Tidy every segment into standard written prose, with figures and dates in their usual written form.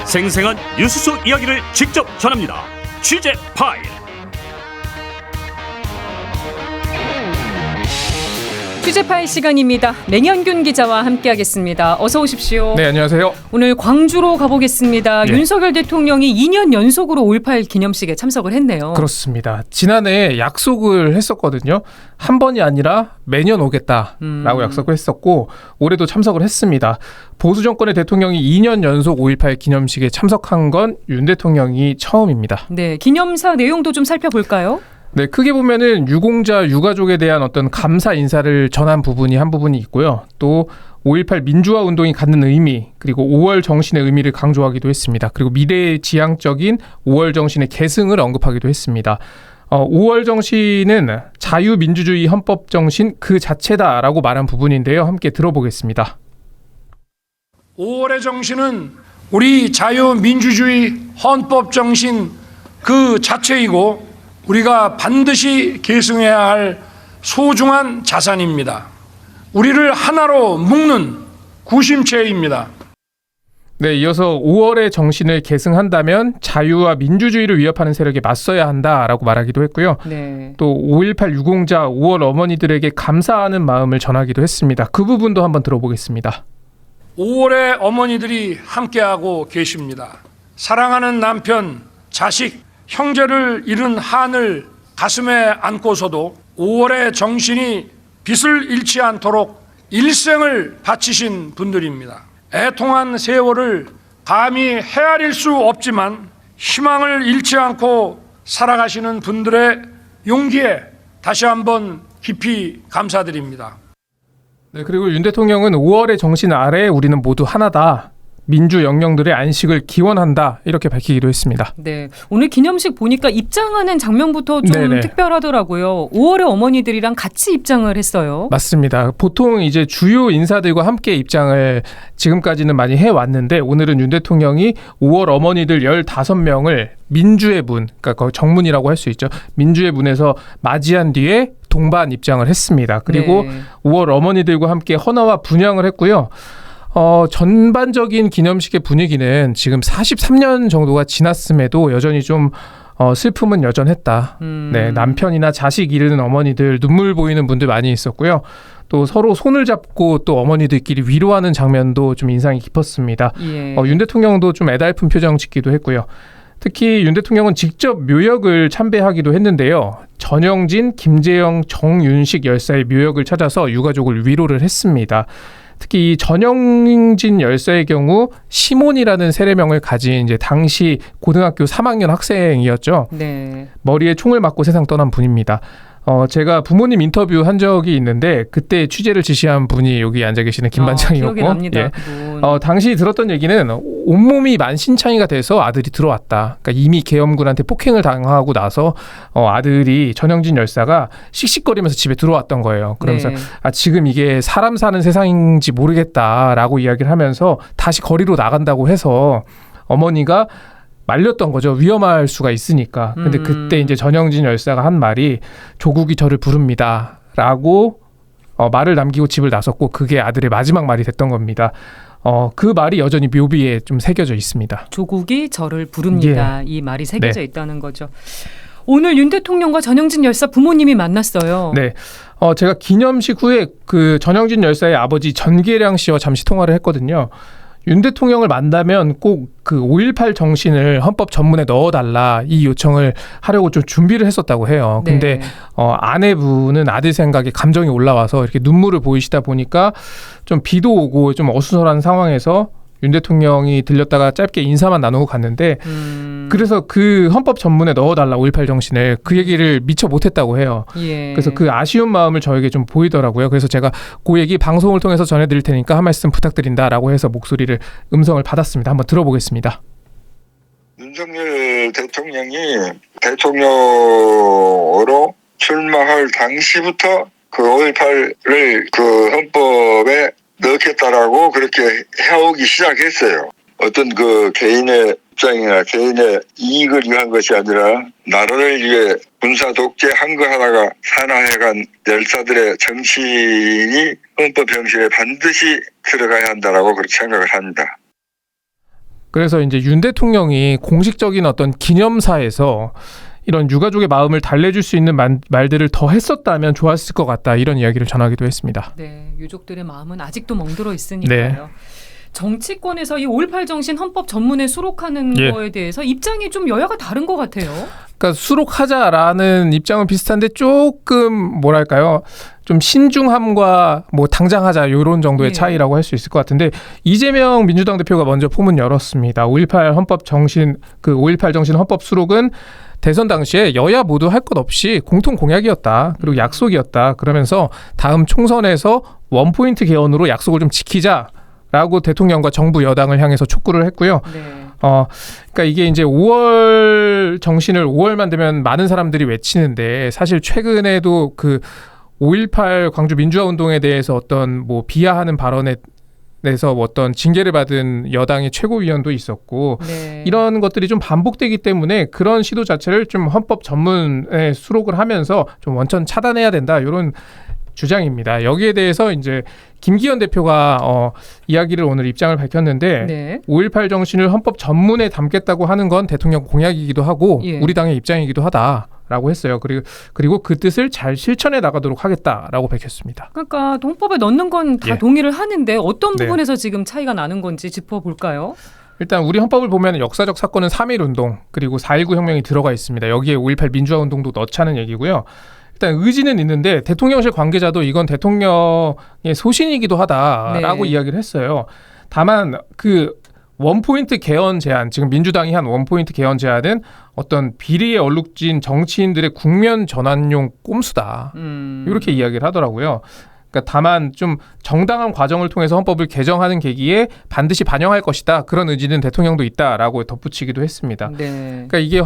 생생한 뉴스 속 이야기를 직접 전합니다. 취재 파일. 취재 파일 시간입니다. 맹현균 기자와 함께하겠습니다. 어서 오십시오. 네, 안녕하세요. 오늘 광주로 가보겠습니다. 네. 윤석열 대통령이 2년 연속으로 5.18 기념식에 참석을 했네요. 그렇습니다. 지난해 약속을 했었거든요. 한 번이 아니라 매년 오겠다라고 약속을 했었고 올해도 참석을 했습니다. 보수 정권의 대통령이 2년 연속 5.18 기념식에 참석한 건 윤 대통령이 처음입니다. 네, 기념사 내용도 좀 살펴볼까요? 네, 크게 보면은 유공자 유가족에 대한 어떤 감사 인사를 전한 부분이 한 부분이 있고요. 또 5.18 민주화 운동이 갖는 의미, 그리고 5월 정신의 의미를 강조하기도 했습니다. 그리고 미래지향적인 5월 정신의 계승을 언급하기도 했습니다. 5월 정신은 자유민주주의 헌법 정신 그 자체다라고 말한 부분인데요. 함께 들어보겠습니다. 5월의 정신은 우리 자유민주주의 헌법 정신 그 자체이고 우리가 반드시 계승해야 할 소중한 자산입니다. 우리를 하나로 묶는 구심체입니다. 네, 이어서 5월의 정신을 계승한다면 자유와 민주주의를 위협하는 세력에 맞서야 한다라고 말하기도 했고요. 네. 또 5.18 유공자 5월 어머니들에게 감사하는 마음을 전하기도 했습니다. 그 부분도 한번 들어보겠습니다. 5월의 어머니들이 함께하고 계십니다. 사랑하는 남편, 자식, 형제를 잃은 한을 가슴에 안고서도 5월의 정신이 빛을 잃지 않도록 일생을 바치신 분들입니다. 애통한 세월을 감히 헤아릴 수 없지만 희망을 잃지 않고 살아가시는 분들의 용기에 다시 한번 깊이 감사드립니다. 네, 그리고 윤 대통령은 5월의 정신 아래 우리는 모두 하나다. 민주 영령들의 안식을 기원한다. 이렇게 밝히기도 했습니다. 네, 오늘 기념식 보니까 입장하는 장면부터 좀 네네. 특별하더라고요. 5월의 어머니들이랑 같이 입장을 했어요. 맞습니다. 보통 이제 주요 인사들과 함께 입장을 지금까지는 많이 해왔는데 오늘은 윤 대통령이 5월 어머니들 15명을 민주의 문, 그러니까 거의 정문이라고 할 수 있죠. 민주의 문에서 맞이한 뒤에 동반 입장을 했습니다. 그리고 네. 5월 어머니들과 함께 헌화와 분향을 했고요. 전반적인 기념식의 분위기는 지금 43년 정도가 지났음에도 여전히 좀 슬픔은 여전했다. 네, 남편이나 자식 잃은 어머니들 눈물 보이는 분들 많이 있었고요. 또 서로 손을 잡고 또 어머니들끼리 위로하는 장면도 좀 인상이 깊었습니다. 예. 윤 대통령도 좀 애달픈 표정 짓기도 했고요. 특히 윤 대통령은 직접 묘역을 참배하기도 했는데요. 전영진, 김재영, 정윤식 열사의 묘역을 찾아서 유가족을 위로를 했습니다. 특히 이 전영진 열사의 경우 시몬이라는 세례명을 가진 이제 당시 고등학교 3학년 학생이었죠. 네. 머리에 총을 맞고 세상 떠난 분입니다. 제가 부모님 인터뷰 한 적이 있는데 그때 취재를 지시한 분이 여기 앉아 계시는 김반장이었고, 기억이 납니다. 예. 그분. 당시 들었던 얘기는 온몸이 만신창이가 돼서 아들이 들어왔다. 그러니까 이미 계엄군한테 폭행을 당하고 나서 아들이 전영진 열사가 씩씩거리면서 집에 들어왔던 거예요. 그러면서 네. 지금 이게 사람 사는 세상인지 모르겠다라고 이야기를 하면서 다시 거리로 나간다고 해서 어머니가 말렸던 거죠. 위험할 수가 있으니까. 근데 그때 이제 전영진 열사가 한 말이 조국이 저를 부릅니다라고 말을 남기고 집을 나섰고 그게 아들의 마지막 말이 됐던 겁니다. 그 말이 여전히 묘비에 좀 새겨져 있습니다. 조국이 저를 부릅니다. 예. 이 말이 새겨져 있다는 거죠. 오늘 윤 대통령과 전영진 열사 부모님이 만났어요. 네. 제가 기념식 후에 그 전영진 열사의 아버지 전계량 씨와 잠시 통화를 했거든요. 윤 대통령을 만나면 꼭 그 5.18 정신을 헌법 전문에 넣어달라 이 요청을 하려고 좀 준비를 했었다고 해요. 근데 네. 아내분은 아들 생각에 감정이 올라와서 이렇게 눈물을 보이시다 보니까 좀 비도 오고 좀 어수선한 상황에서 윤 대통령이 들렸다가 짧게 인사만 나누고 갔는데 그래서 그 헌법 전문에 넣어달라 5.18 정신을 그 얘기를 미처 못했다고 해요. 예. 그래서 그 아쉬운 마음을 저에게 좀 보이더라고요. 그래서 제가 그 얘기 방송을 통해서 전해드릴 테니까 한 말씀 부탁드린다라고 해서 음성을 받았습니다. 한번 들어보겠습니다. 윤석열 대통령이 대통령으로 출마할 당시부터 그 5.18을 그 헌법에 넣겠다라고 그렇게 해오기 시작했어요. 어떤 그 개인의 입장이나 개인의 이익을 위한 것이 아니라 나라를 위해 군사 독재한 거 하나가 산화해간 열사들의 정신이 헌법 정신에 반드시 들어가야 한다라고 그렇게 생각을 합니다. 그래서 이제 윤 대통령이 공식적인 어떤 기념사에서 이런 유가족의 마음을 달래줄 수 있는 말들을 더 했었다면 좋았을 것 같다, 이런 이야기를 전하기도 했습니다. 네, 유족들의 마음은 아직도 멍들어 있으니까요. 네. 정치권에서 이 5.18 정신 헌법 전문에 수록하는 예. 거에 대해서 입장이 좀 여야가 다른 것 같아요. 그러니까 수록하자라는 입장은 비슷한데 조금 뭐랄까요, 좀 신중함과 뭐 당장하자 이런 정도의 예. 차이라고 할 수 있을 것 같은데, 이재명 민주당 대표가 먼저 포문 열었습니다. 5.18 헌법 정신, 그 5.18 정신 헌법 수록은 대선 당시에 여야 모두 할 것 없이 공통 공약이었다, 그리고 약속이었다, 그러면서 다음 총선에서 원포인트 개헌으로 약속을 좀 지키자라고 대통령과 정부 여당을 향해서 촉구를 했고요. 네. 그러니까 이게 이제 5월 정신을 5월만 되면 많은 사람들이 외치는데, 사실 최근에도 그 5.18 광주 민주화 운동에 대해서 어떤 뭐 비하하는 발언에 대해서 어떤 징계를 받은 여당의 최고위원도 있었고, 네. 이런 것들이 좀 반복되기 때문에 그런 시도 자체를 좀 헌법 전문에 수록을 하면서 좀 원천 차단해야 된다, 이런 주장입니다. 여기에 대해서 이제 김기현 대표가 이야기를 오늘 입장을 밝혔는데, 네. 5.18 정신을 헌법 전문에 담겠다고 하는 건 대통령 공약이기도 하고 예. 우리 당의 입장이기도 하다라고 했어요. 그리고 그 뜻을 잘 실천해 나가도록 하겠다라고 밝혔습니다. 그러니까 헌법에 넣는 건 다 예. 동의를 하는데 어떤 네. 부분에서 지금 차이가 나는 건지 짚어볼까요? 일단 우리 헌법을 보면 역사적 사건은 3.1운동 그리고 4.19 혁명이 들어가 있습니다. 여기에 5.18 민주화 운동도 넣자는 얘기고요. 일단 의지는 있는데 대통령실 관계자도 이건 대통령의 소신이기도 하다라고 네. 이야기를 했어요. 다만 그 원포인트 개헌 제안, 지금 민주당이 한 원포인트 개헌 제안은 어떤 비리에 얼룩진 정치인들의 국면 전환용 꼼수다, 이렇게 이야기를 하더라고요. 그러니까 다만 좀 정당한 과정을 통해서 헌법을 개정하는 계기에 반드시 반영할 것이다, 그런 의지는 대통령도 있다라고 덧붙이기도 했습니다. 네. 그러니까 이게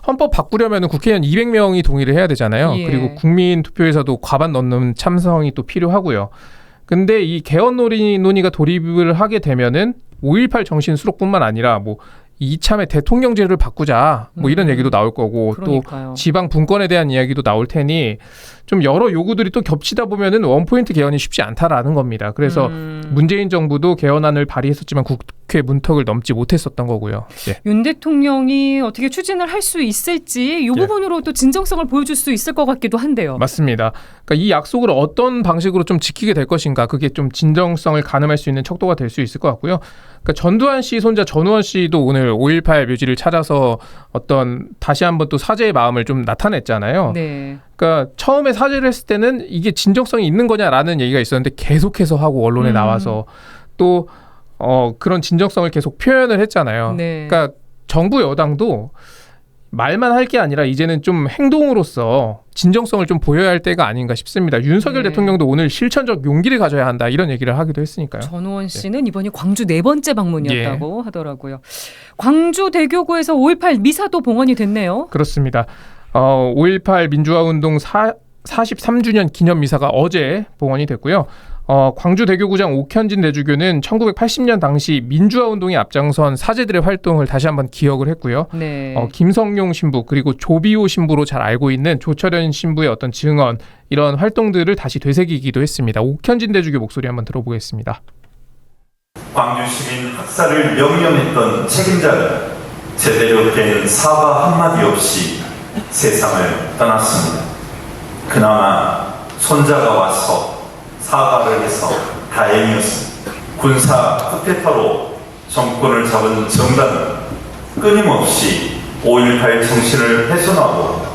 헌법 바꾸려면 국회의원 200명이 동의를 해야 되잖아요. 예. 그리고 국민 투표에서도 과반 넘는 참성이 또 필요하고요. 근데 이 개헌 논의가 돌입을 하게 되면은 5.18 정신 수록뿐만 아니라 뭐 이참에 대통령제를 바꾸자, 뭐 이런 얘기도 나올 거고, 그러니까요. 또 지방 분권에 대한 이야기도 나올 테니 좀 여러 요구들이 또 겹치다 보면은 원포인트 개헌이 쉽지 않다라는 겁니다. 그래서 문재인 정부도 개헌안을 발의했었지만 국회 문턱을 넘지 못했었던 거고요. 예. 윤 대통령이 어떻게 추진을 할 수 있을지 이 부분으로 또 진정성을 보여줄 수 있을 것 같기도 한데요. 맞습니다. 그러니까 이 약속을 어떤 방식으로 좀 지키게 될 것인가, 그게 좀 진정성을 가늠할 수 있는 척도가 될 수 있을 것 같고요. 그러니까 전두환 씨 손자 전우원 씨도 오늘 5.18 묘지를 찾아서 어떤 다시 한번 또 사죄의 마음을 좀 나타냈잖아요. 네. 그러니까 처음에 사죄를 했을 때는 이게 진정성이 있는 거냐라는 얘기가 있었는데 계속해서 하고 언론에 나와서 또 그런 진정성을 계속 표현을 했잖아요. 네. 그러니까 정부 여당도 말만 할 게 아니라 이제는 좀 행동으로서 진정성을 좀 보여야 할 때가 아닌가 싶습니다. 윤석열 네. 대통령도 오늘 실천적 용기를 가져야 한다, 이런 얘기를 하기도 했으니까요. 전우원 씨는 이번이 광주 4번째 방문이었다고 하더라고요. 광주 대교구에서 5.18 미사도 봉헌이 됐네요. 그렇습니다. 5.18 민주화운동 43주년 기념 미사가 어제 봉헌이 됐고요. 광주 대교구장 옥현진 대주교는 1980년 당시 민주화운동에 앞장선 사제들의 활동을 다시 한번 기억을 했고요. 네. 김성용 신부 그리고 조비오 신부로 잘 알고 있는 조철현 신부의 어떤 증언, 이런 활동들을 다시 되새기기도 했습니다. 옥현진 대주교 목소리 한번 들어보겠습니다. 광주 시민 학살을 명령했던 책임자는 제대로 된 사과 한마디 없이 세상을 떠났습니다. 그나마 손자가 와서 사과를 해서 다행이었습니다. 군사 쿠데타로 정권을 잡은 정당은 끊임없이 5.18 정신을 훼손하고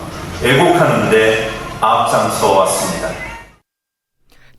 왜곡하는 데 앞장서 왔습니다.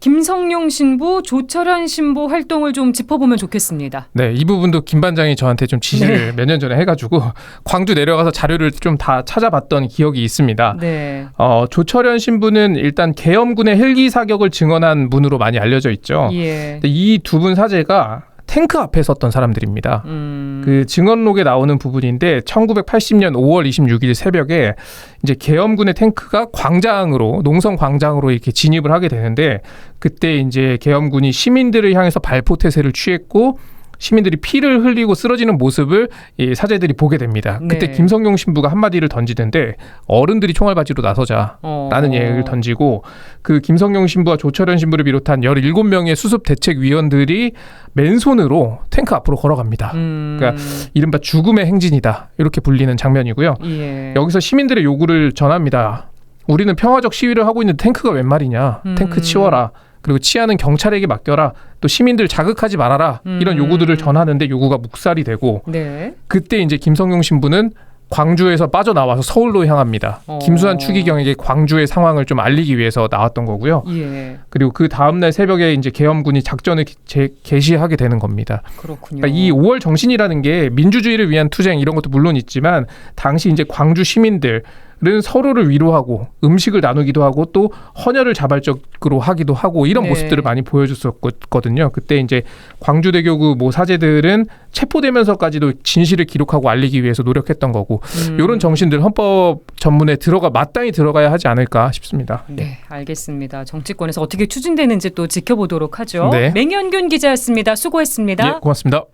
김성용 신부, 조철현 신부 활동을 좀 짚어보면 좋겠습니다. 네, 이 부분도 김 반장이 저한테 좀 지시를 몇 년 전에 해가지고 광주 내려가서 자료를 좀 다 찾아봤던 기억이 있습니다. 네. 조철현 신부는 일단 계엄군의 헬기 사격을 증언한 분으로 많이 알려져 있죠. 예. 이 두 분 사제가 탱크 앞에 섰던 사람들입니다. 그 증언록에 나오는 부분인데 1980년 5월 26일 새벽에 이제 계엄군의 탱크가 광장으로, 농성 광장으로 이렇게 진입을 하게 되는데, 그때 이제 계엄군이 시민들을 향해서 발포 태세를 취했고 시민들이 피를 흘리고 쓰러지는 모습을 이 사제들이 보게 됩니다. 그때 네. 김성용 신부가 한마디를 던지는데 어른들이 총알바지로 나서자라는 얘기를 던지고 그 김성용 신부와 조철현 신부를 비롯한 17명의 수습 대책위원들이 맨손으로 탱크 앞으로 걸어갑니다. 그러니까 이른바 죽음의 행진이다 이렇게 불리는 장면이고요. 예. 여기서 시민들의 요구를 전합니다. 우리는 평화적 시위를 하고 있는 탱크가 웬 말이냐. 탱크 치워라. 그리고 치안은 경찰에게 맡겨라. 또 시민들 자극하지 말아라. 이런 요구들을 전하는데 요구가 묵살이 되고 네. 그때 이제 김성용 신부는 광주에서 빠져나와서 서울로 향합니다. 김수환 추기경에게 광주의 상황을 좀 알리기 위해서 나왔던 거고요. 예. 그리고 그 다음날 새벽에 이제 계엄군이 작전을 개시하게 되는 겁니다. 그렇군요. 그러니까 이 5월 정신이라는 게 민주주의를 위한 투쟁 이런 것도 물론 있지만 당시 이제 광주 시민들 는 서로를 위로하고 음식을 나누기도 하고 또 헌혈을 자발적으로 하기도 하고 이런 네. 모습들을 많이 보여줬었거든요. 그때 이제 광주대교구 모 사제들은 체포되면서까지도 진실을 기록하고 알리기 위해서 노력했던 거고 이런 정신들 헌법 전문에 마땅히 들어가야 하지 않을까 싶습니다. 네, 알겠습니다. 정치권에서 어떻게 추진되는지 또 지켜보도록 하죠. 네. 맹현균 기자였습니다. 수고했습니다. 예, 고맙습니다.